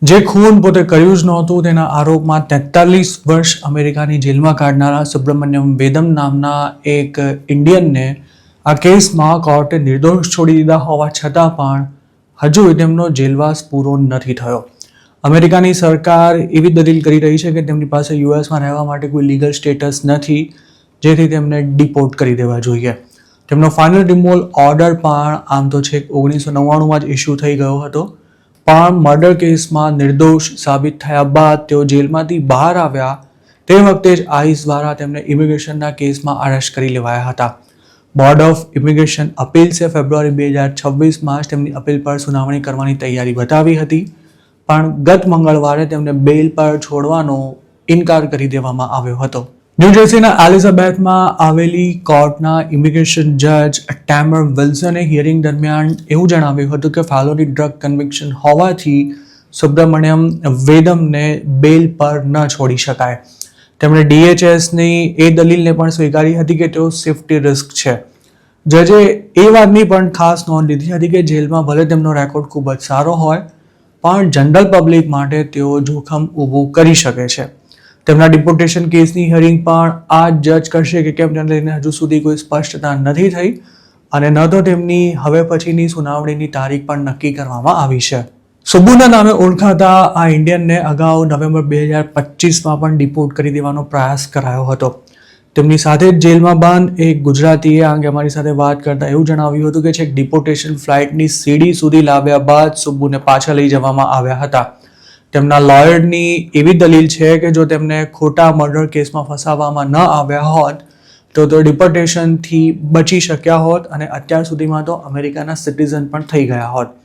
જે ખૂન પોતે કર્યું જ નહોતું તેના આરોપમાં 43 વર્ષ અમેરિકાની જેલમાં કાઢનારા સુબ્રમણ્યમ વેદમ નામના એક ઇન્ડિયનને આ કેસમાં કોર્ટે નિર્દોષ છોડી દીધા હોવા છતાં પણ હજુ તેમનો જેલવાસ પૂરો નથી થયો. અમેરિકાની સરકાર એવી દલીલ કરી રહી છે કે તેમની પાસે યુએસમાં રહેવા માટે કોઈ લીગલ સ્ટેટસ નથી, જેથી તેમને ડિપોર્ટ કરી દેવા જોઈએ. તેમનો ફાઇનલ રિમૂવલ ઓર્ડર પણ આમ તો છેક 1999માં જ ઇસ્યુ થઈ ગયો હતો, પણ મર્ડર કેસમાં નિર્દોષ સાબિત થયા બાદ તેઓ જેલમાંથી બહાર આવ્યા તે વખતે જ આઈસ દ્વારા તેમને ઇમિગ્રેશનના કેસમાં અરેસ્ટ કરી લેવાયા હતા. બોર્ડ ઓફ ઇમિગ્રેશન અપીલ્સે ફેબ્રુઆરી 2026માં જ તેમની અપીલ પર સુનાવણી કરવાની તૈયારી બતાવી હતી, પણ ગત મંગળવારે તેમને બેલ પર છોડવાનો ઇનકાર કરી દેવામાં આવ્યો હતો. ન્યૂજર્સીના એલિઝાબેથમાં આવેલી કોર્ટના ઇમિગ્રેશન જજ ટેમર વિલ્સને હિયરિંગ દરમિયાન એવું જણાવ્યું હતું કે ફેલોની ડ્રગ કન્વિક્શન હોવાથી સુબ્રમણ્યમ વેદમને બેલ પર ન છોડી શકાય. તેમણે DHSની એ દલીલને પણ સ્વીકારી હતી કે તેઓ સેફ્ટી રિસ્ક છે. જજે એ વાતની પણ ખાસ નોંધ લીધી હતી કે જેલમાં ભલે તેમનો રેકોર્ડ ખૂબ જ સારો હોય, પણ જનરલ પબ્લિક માટે તેઓ જોખમ ઊભું કરી શકે છે. તેમના ડિપોર્ટેશન કેસની હિયરિંગ પણ આ જજ કરશે કે કેમ તેને લઈને હજુ સુધી કોઈ સ્પષ્ટતા નથી થઈ, અને ન તો તેમની હવે પછીની સુનાવણીની તારીખ પણ નક્કી કરવામાં આવી છે. સુબ્બુના નામે ઓળખાતા આ ઇન્ડિયનને અગાઉ નવેમ્બર 2025માં પણ ડિપોર્ટ કરી દેવાનો પ્રયાસ કરાયો હતો. તેમની સાથે જ જેલમાં બંધ એક ગુજરાતીએ આ અંગે અમારી સાથે વાત કરતા એવું જણાવ્યું હતું કે છેક ડિપોર્ટેશન ફ્લાઇટની સીડી સુધી લાવ્યા બાદ સુબ્બુને પાછા લઈ જવામાં આવ્યા હતા. તેમના લોયરની એવી દલીલ છે કે જો તેમને ખોટા મર્ડર કેસમાં ફસાવવામાં ન આવ્યા હોત તો ડિપોર્ટેશનથી બચી શક્યા હોત અને અત્યાર સુધીમાં તો અમેરિકાના સિટીઝન પણ થઈ ગયા હોત.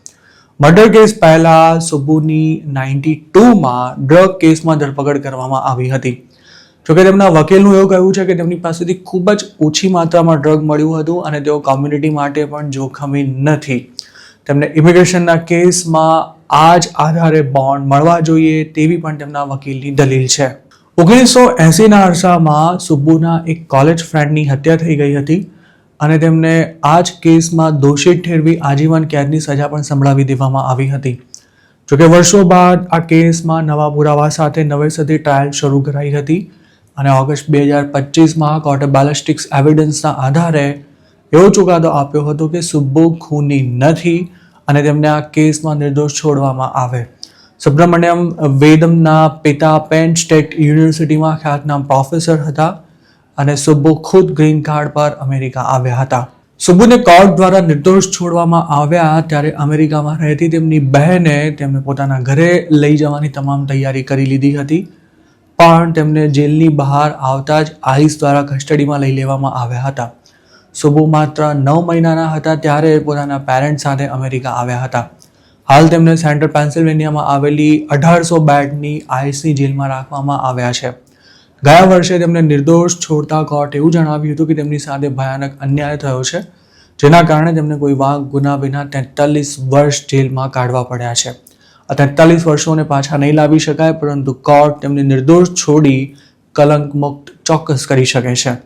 મર્ડર કેસ પહેલા સુબ્બુની 92માં ડ્રગ કેસમાં ધરપકડ કરવામાં આવી હતી. જોકે તેમના વકીલનું એવું કહ્યું છે કે તેમની પાસેથી ખૂબ જ ઓછી માત્રામાં ડ્રગ મળ્યું હતું અને તેઓ કોમ્યુનિટી માટે પણ જોખમી નથી. તેમને ઇમિગ્રેશનના કેસમાં આ જ આધારે બોન્ડ મળવા જોઈએ તેવી પણ તેમના વકીલની દલીલ છે. 1980ના અરસામાં સુબ્બુના એક કોલેજ ફ્રેન્ડની હત્યા થઈ ગઈ હતી અને તેમને આ જ કેસમાં દોષિત ઠેરવી આજીવન કેદની સજા પણ સંભળાવી દેવામાં આવી હતી. જોકે વર્ષો બાદ આ કેસમાં નવા પુરાવા સાથે નવેસરથી ટ્રાયલ શરૂ કરાઈ હતી અને ઓગસ્ટ 2025માં કોર્ટે બેલિસ્ટિક્સ એવિડન્સના આધારે એવો ચુકાદો આપ્યો હતો કે સુબ્બુ ખૂની નથી અને તેમને આ કેસમાં નિર્દોષ છોડવામાં આવે. સુબ્રમણ્યમ વેદમના પિતા પેન સ્ટેટ યુનિવર્સિટીમાં ખ્યાતનામ પ્રોફેસર હતા અને સુબ્બુ ખુદ ગ્રીન કાર્ડ પર અમેરિકા આવ્યા હતા. સુબ્બુને કોર્ટ દ્વારા નિર્દોષ છોડવામાં આવ્યા ત્યારે અમેરિકામાં રહેતી તેમની બહેને તેમને પોતાના ઘરે લઈ જવાની તમામ તૈયારી કરી લીધી હતી, પણ તેમને જેલની બહાર આવતા જ આઈસ દ્વારા કસ્ટડીમાં લઈ લેવામાં આવ્યા હતા. સુબ્બુ માત્ર 9 મહિનાના હતા ત્યારે પોતાના પેરેન્ટ્સ સાથે અમેરિકા આવ્યા હતા. હાલ તેમને સેન્ટ્રલ પેન્સિલ્વેનિયામાં આવેલી 1800 બેડની આઈસની જેલમાં રાખવામાં આવ્યા છે. ગયા વર્ષે તેમને નિર્દોષ છોડતા કોર્ટે એવું જણાવ્યું હતું કે તેમની સાથે ભયાનક અન્યાય થયો છે, જેના કારણે તેમને કોઈ વાંક ગુના વિના 43 વર્ષ જેલમાં કાઢવા પડ્યા છે. આ 43 વર્ષોને પાછા નહીં લાવી શકાય, પરંતુ કોર્ટ તેમને નિર્દોષ છોડી કલંક મુક્ત ચોક્કસ કરી શકે છે.